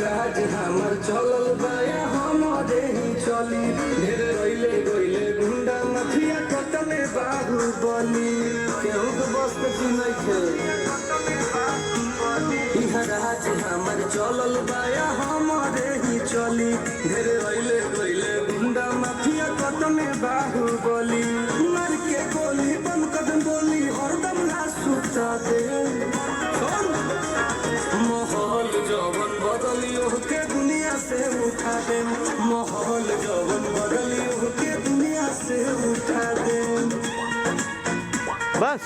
राज हमर चलल बाया हमरे ही चली ढेर रइले गइले गुंडा माफिया कतने बाहुबली केहू के बस के चीज नइखे इहाँ राज हमर चलल बाया हमरे ही चली ढेर रइले गइले गुंडा माफिया कतने बाहुबली मार के गोली बंद कदम बोली हरदम ना सुता दे माहौल जवन बदलियो के दुनिया से उठा दे माहौल जवन बदलियो के दुनिया से उठा दे बस।